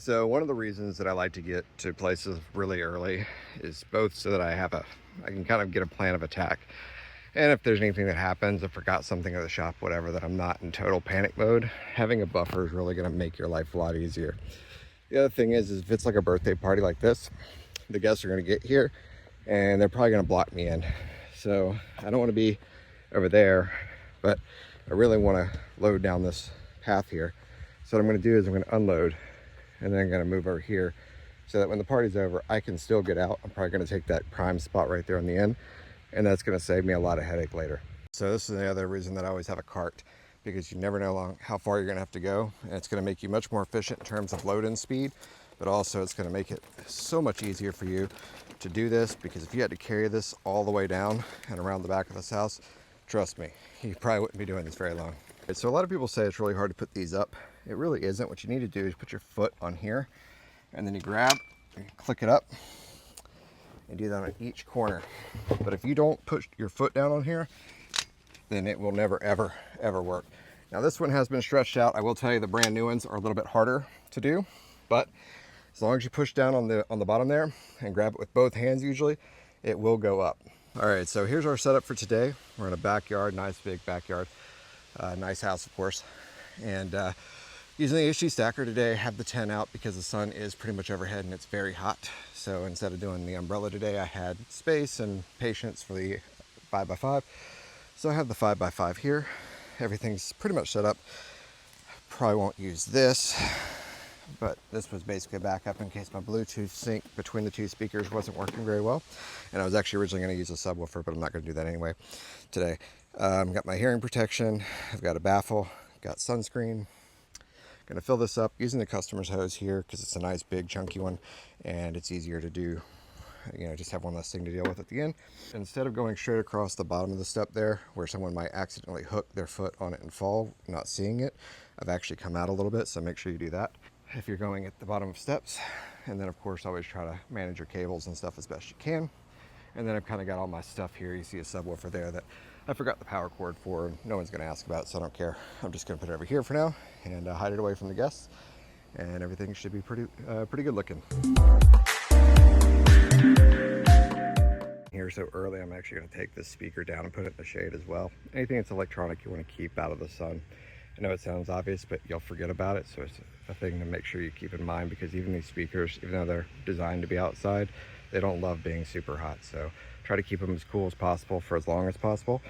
So one of the reasons that I like to get to places really early is both so that I can kind of get a plan of attack. And if there's anything that happens, I forgot something at the shop, whatever, that I'm not in total panic mode, having a buffer is really going to make your life a lot easier. The other thing is if it's like a birthday party like this, the guests are going to get here and they're probably going to block me in. So I don't want to be over there, but I really want to load down this path here. So what I'm going to do is I'm going to unload and then I'm going to move over here so that when the party's over, I can still get out. I'm probably going to take that prime spot right there on the end, and that's going to save me a lot of headache later. So this is the other reason that I always have a cart, because you never know how far you're going to have to go, and it's going to make you much more efficient in terms of load-in speed, but also it's going to make it so much easier for you to do this, because if you had to carry this all the way down and around the back of this house, trust me, you probably wouldn't be doing this very long. So a lot of people say it's really hard to put these up. It really isn't. What you need to do is put your foot on here, and then you grab and click it up and do that on each corner. But if you don't put your foot down on here, then it will never, ever work. Now this one has been stretched out. I will tell you the brand new ones are a little bit harder to do, but as long as you push down on the bottom there and grab it with both hands, usually it will go up. All right, so here's our setup for today. We're in a backyard, nice big backyard. Nice house, of course. And using the HD stacker today, I have the tent out because the sun is pretty much overhead and it's very hot. So instead of doing the umbrella today, I had space and patience for the 5x5. So I have the 5x5 here. Everything's pretty much set up. Probably won't use this, but this was basically a backup in case my Bluetooth sync between the two speakers wasn't working very well. And I was actually originally going to use a subwoofer, but I'm not going to do that anyway today. Got my hearing protection, I've got a baffle, got sunscreen. Going to fill this up using the customer's hose here because it's a nice big chunky one and it's easier to do, just have one less thing to deal with at the end. Instead of going straight across the bottom of the step there where someone might accidentally hook their foot on it and fall, not seeing it, I've actually come out a little bit, so make sure you do that if you're going at the bottom of steps. And then of course always try to manage your cables and stuff as best you can. And then I've kind of got all my stuff here. You see a subwoofer there that I forgot the power cord for. No one's going to ask about it, so I don't care. I'm just going to put it over here for now and hide it away from the guests. And everything should be pretty good looking. Here so early, I'm actually going to take this speaker down and put it in the shade as well. Anything that's electronic you want to keep out of the sun. I know it sounds obvious, but you'll forget about it. So it's a thing to make sure you keep in mind, because even these speakers, even though they're designed to be outside, they don't love being super hot. So try to keep them as cool as possible for as long as possible.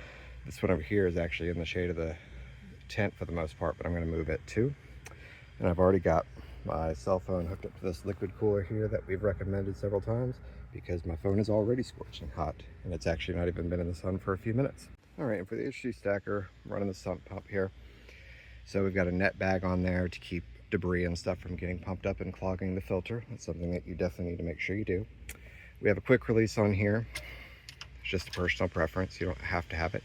This one over here is actually in the shade of the tent for the most part, but I'm going to move it too. And I've already got my cell phone hooked up to this liquid cooler here that we've recommended several times, because my phone is already scorching hot and it's actually not even been in the sun for a few minutes. All right, and for the HD stacker, I'm running the sump pump here. So we've got a net bag on there to keep debris and stuff from getting pumped up and clogging the filter. That's something that you definitely need to make sure you do. We have a quick release on here. It's just a personal preference. You don't have to have it.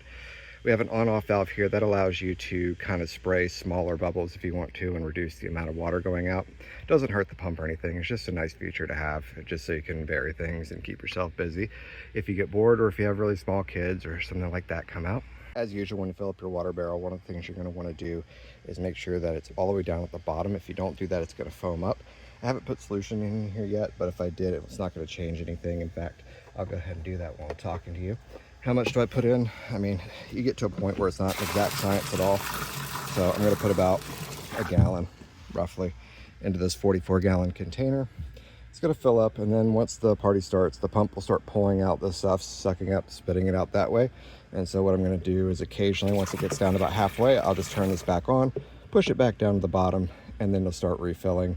We have an on-off valve here that allows you to kind of spray smaller bubbles if you want to and reduce the amount of water going out. It doesn't hurt the pump or anything. It's just a nice feature to have, just so you can vary things and keep yourself busy if you get bored or if you have really small kids or something like that come out. As usual, when you fill up your water barrel, one of the things you're going to want to do is make sure that it's all the way down at the bottom. If you don't do that, it's going to foam up. I haven't put solution in here yet, but if I did, it's not going to change anything. In fact, I'll go ahead and do that while I'm talking to you. How much do I put in? I mean, you get to a point where it's not exact science at all. So I'm going to put about a gallon, roughly, into this 44-gallon container. It's going to fill up, and then once the party starts, the pump will start pulling out the stuff, sucking up, spitting it out that way. And so what I'm going to do is occasionally, once it gets down to about halfway, I'll just turn this back on, push it back down to the bottom, and then it'll start refilling.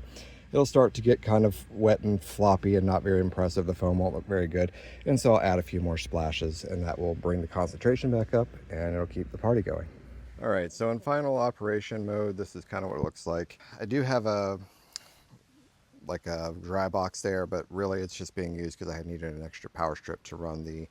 It'll start to get kind of wet and floppy and not very impressive. The foam won't look very good. And so I'll add a few more splashes, and that will bring the concentration back up, and it'll keep the party going. All right, so in final operation mode, this is kind of what it looks like. I do have a dry box there, but really it's just being used because I needed an extra power strip to run the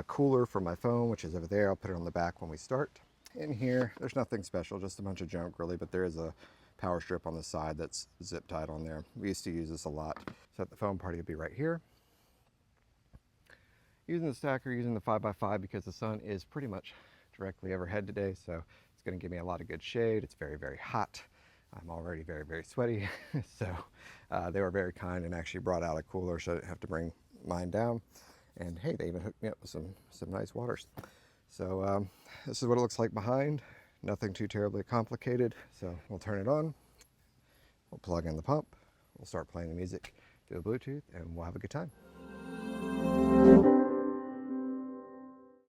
cooler for my phone, which is over there. I'll put it on the back when we start. In here, there's nothing special, just a bunch of junk really, but there is a power strip on the side that's zip tied on there. We used to use this a lot. So the phone party will be right here. Using the stacker, using the 5x5 because the sun is pretty much directly overhead today, so it's going to give me a lot of good shade. It's very, very hot. I'm already very, very sweaty. So they were very kind and actually brought out a cooler so I didn't have to bring mine down. And hey, they even hooked me up with some nice waters. So this is what it looks like behind. Nothing too terribly complicated. So we'll turn it on. We'll plug in the pump. We'll start playing the music through the Bluetooth and we'll have a good time.